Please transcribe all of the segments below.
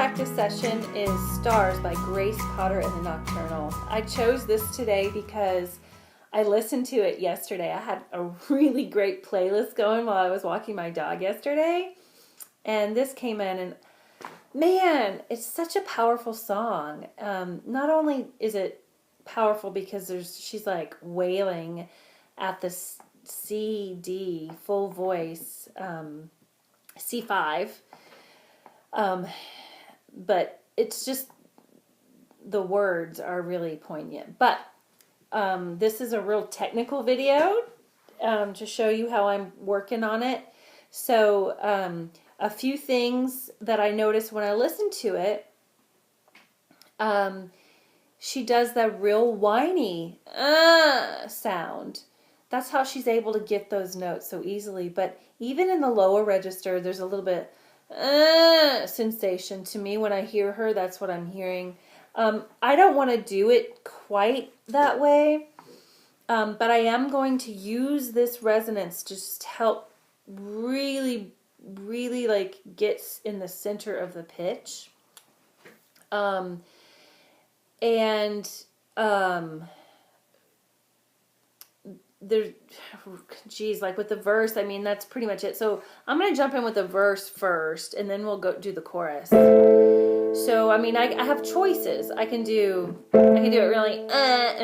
practice session is Stars by Grace Potter and the Nocturnals. I chose this today because I listened to it yesterday. I had a really great playlist going while I was walking my dog yesterday. And this came in and man, it's such a powerful song. Not only is it powerful because she's like wailing at the C, D, full voice, C5. But it's just, the words are really poignant. But this is a real technical video to show you how I'm working on it. So a few things that I noticed when I listened to it, she does that real whiny sound. That's how she's able to get those notes so easily. But even in the lower register, there's a little bit sensation to me when I hear her. That's what I'm hearing. I don't want to do it quite that way, but I am going to use this resonance to just help really like get in the center of the pitch. There's, geez, like with the verse, I mean, that's pretty much it. So I'm going to jump in with the verse first, and then we'll go do the chorus. So, I mean, I have choices. I can do it really,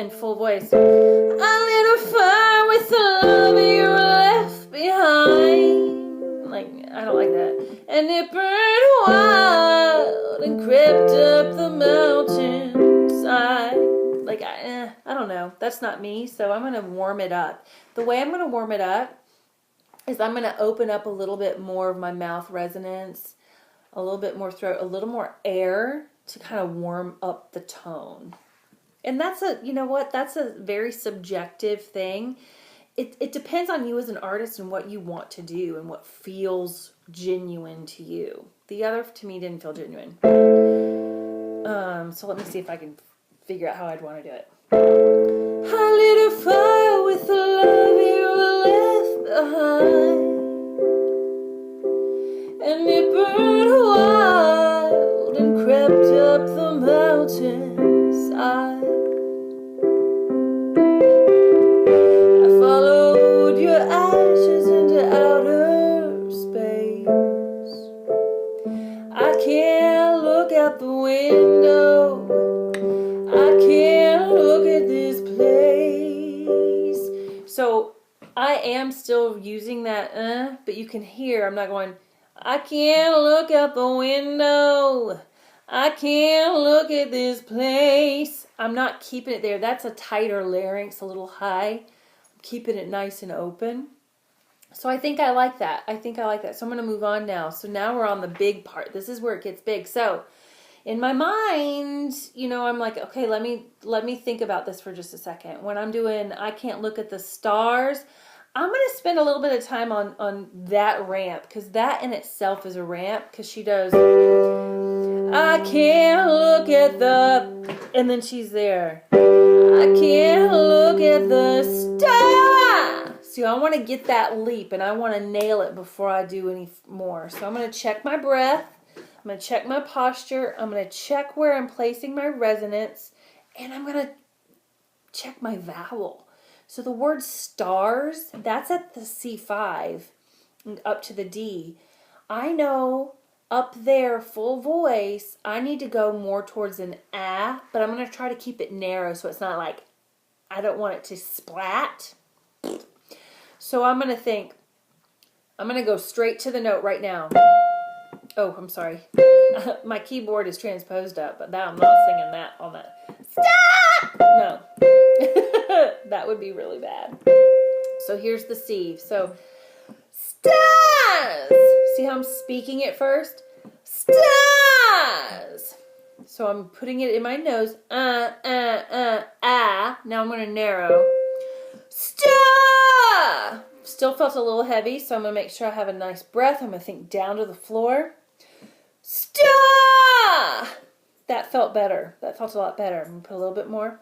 in full voice. I lit a fire with the love you left behind. Like, I don't like that. And it burned wild and crept up the mountainside. Like, I don't know. That's not me, so I'm going to warm it up. The way I'm going to warm it up is I'm going to open up a little bit more of my mouth resonance, a little bit more throat, a little more air to kind of warm up the tone. And that's you know what? That's a very subjective thing. It depends on you as an artist and what you want to do and what feels genuine to you. The other, to me, didn't feel genuine. So let me see if I can figure out how I'd want to do it. I lit a fire with the love you left behind, and it burned wild and crept up the mountainside. I followed your ashes into outer space. I can't look out the window. I can't look at this place. So I am still using that but you can hear I'm not going, I can't look out the window. I can't look at this place. I'm not keeping it there. That's a tighter larynx, a little high. I'm keeping it nice and open. So I think I like that. So I'm going to move on now. So now we're on the big part. This is where it gets big. So in my mind, you know, I'm like, okay, let me think about this for just a second. When I'm doing I Can't Look at the Stars, I'm going to spend a little bit of time on that ramp, because that in itself is a ramp, because she does, I can't look at the, and then she's there. I can't look at the star. So I want to get that leap, and I want to nail it before I do any more. So I'm going to check my breath. I'm going to check my posture. I'm going to check where I'm placing my resonance. And I'm going to check my vowel. So the word stars, that's at the C5 and up to the D. I know up there, full voice, I need to go more towards an ah, but I'm going to try to keep it narrow so it's not like, I don't want it to splat. So I'm going to think, I'm going to go straight to the note right now. Oh, I'm sorry. My keyboard is transposed up, but now I'm not singing that on that. Stop! No. That would be really bad. So here's the C. So, stars! See how I'm speaking it first? Stars! So I'm putting it in my nose. Ah. Now I'm going to narrow. Star! Still felt a little heavy, so I'm going to make sure I have a nice breath. I'm going to think down to the floor. Star! That felt better. That felt a lot better. I'm going to put a little bit more.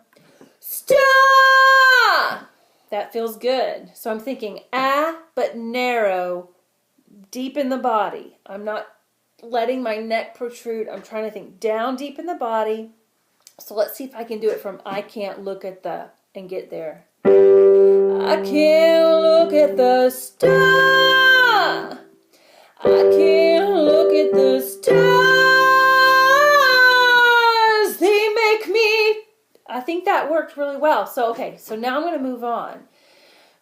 Star! That feels good. So I'm thinking but narrow, deep in the body. I'm not letting my neck protrude. I'm trying to think down deep in the body. So let's see if I can do it from I can't look at the and get there. I can't look at the star. I can't look at the stars. They make me. I think that worked really well. So, okay, so now I'm going to move on.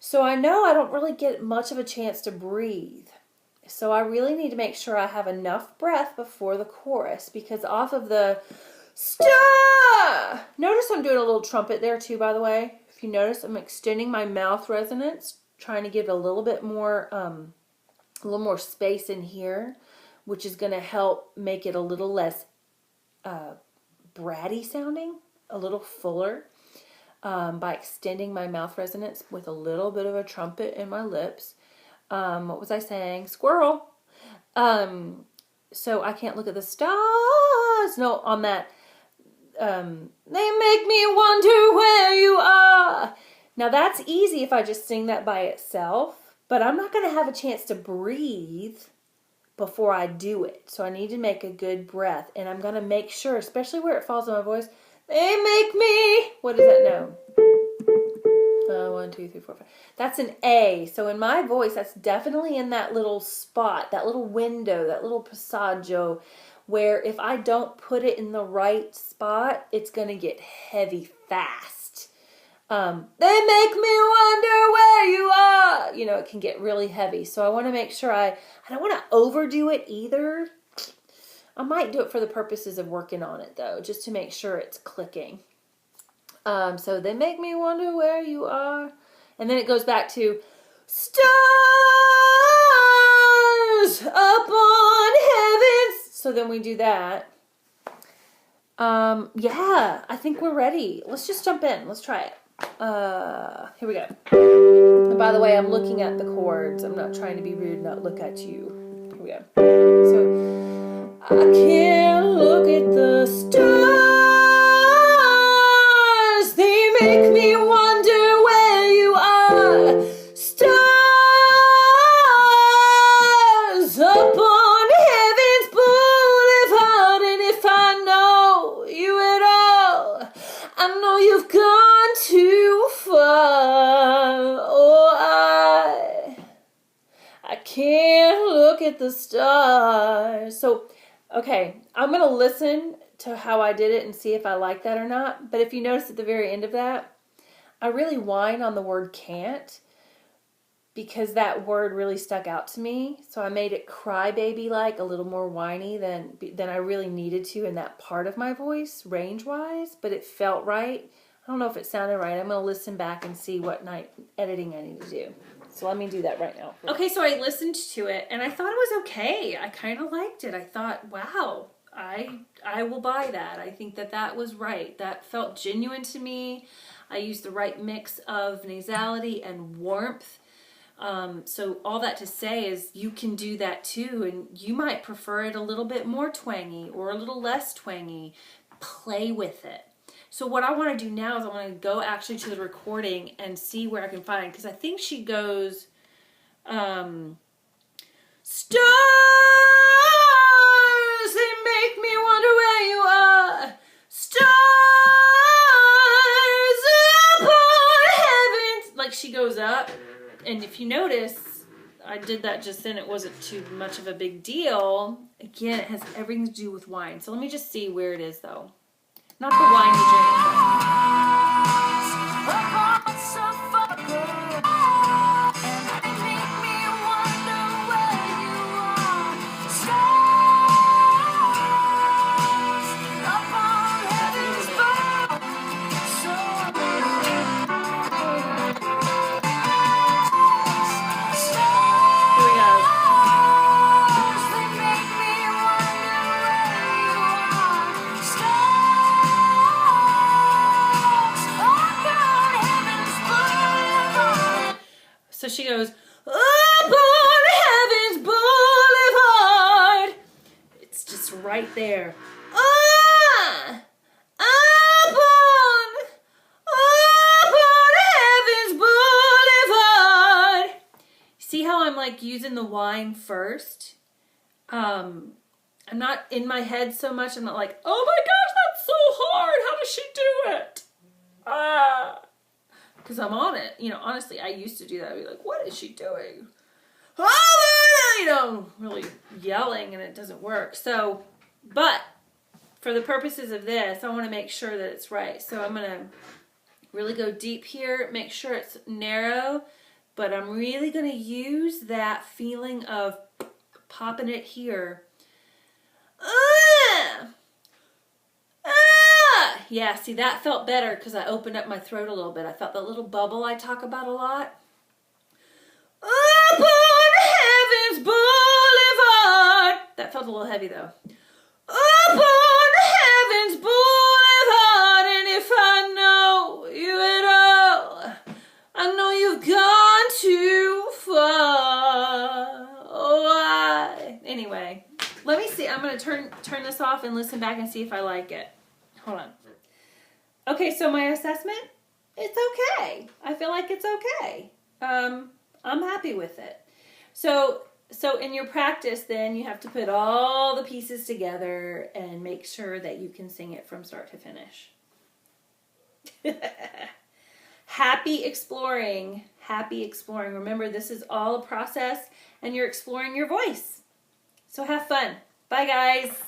So I know I don't really get much of a chance to breathe. So I really need to make sure I have enough breath before the chorus, because off of the star. Notice I'm doing a little trumpet there too, by the way. If you notice, I'm extending my mouth resonance, trying to give a little bit more, space in here, which is going to help make it a little less bratty sounding, a little fuller, by extending my mouth resonance with a little bit of a trumpet in my lips. What was I saying? Squirrel. So I can't look at the stars. No, on that. They make me wonder where you are. Now that's easy if I just sing that by itself, but I'm not going to have a chance to breathe before I do it. So I need to make a good breath, and I'm going to make sure, especially where it falls on my voice, they make me, what is that note? 1, 2, 3, 4, 5. That's an A. So in my voice, that's definitely in that little spot, that little window, that little passaggio, where if I don't put it in the right spot, it's going to get heavy fast. They make me wonder where you are. You know, it can get really heavy. So I want to make sure I don't want to overdo it either. I might do it for the purposes of working on it, though, just to make sure it's clicking. So they make me wonder where you are. And then it goes back to stars up on heavens. So then we do that. Yeah, I think we're ready. Let's just jump in. Let's try it. Here we go. And by the way, I'm looking at the chords. I'm not trying to be rude and not look at you. Here we go. So I can't look at the stars. They make me wonder where you are. Stars up on heaven's boulevard. And if I know you at all, I know you've gone too far. Oh, I can't look at the stars. So, okay, I'm going to listen to how I did it and see if I like that or not. But if you notice at the very end of that, I really whine on the word can't, because that word really stuck out to me. So I made it crybaby-like, a little more whiny than I really needed to in that part of my voice, range-wise, but it felt right. I don't know if it sounded right. I'm going to listen back and see what editing I need to do. So let me do that right now. Okay, so I listened to it, and I thought it was okay. I kind of liked it. I thought, wow, I will buy that. I think that was right. That felt genuine to me. I used the right mix of nasality and warmth. So all that to say is you can do that too, and you might prefer it a little bit more twangy or a little less twangy. Play with it. So what I want to do now is I want to go actually to the recording and see where I can find, because I think she goes, stars, they make me wonder where you are. Stars upon heavens. Like she goes up. And if you notice, I did that just then. It wasn't too much of a big deal. Again, it has everything to do with wine. So let me just see where it is, though. Not the wine you drink. So she goes, up on heaven's boulevard. It's just right there. Up on heaven's boulevard. See how I'm like using the whine first? I'm not in my head so much. I'm not like, oh my gosh, that's so hard. How does she do it? Because I'm on it. You know, honestly, I used to do that. I'd be like, what is she doing? Oh, you know, really yelling, and it doesn't work. So, but for the purposes of this, I want to make sure that it's right. So I'm going to really go deep here, make sure it's narrow, but I'm really going to use that feeling of popping it here. Yeah, see, that felt better because I opened up my throat a little bit. I felt that little bubble I talk about a lot. Up on Heaven's Boulevard. That felt a little heavy though. Up on Heaven's Boulevard, and if I know you at all, I know you've gone too far. Oh, anyway, let me see. I'm going to turn this off and listen back and see if I like it. Hold on. Okay, so my assessment, it's okay. I feel like it's okay. I'm happy with it. So in your practice, then, you have to put all the pieces together and make sure that you can sing it from start to finish. Happy exploring. Happy exploring. Remember, this is all a process, and you're exploring your voice. So have fun. Bye, guys.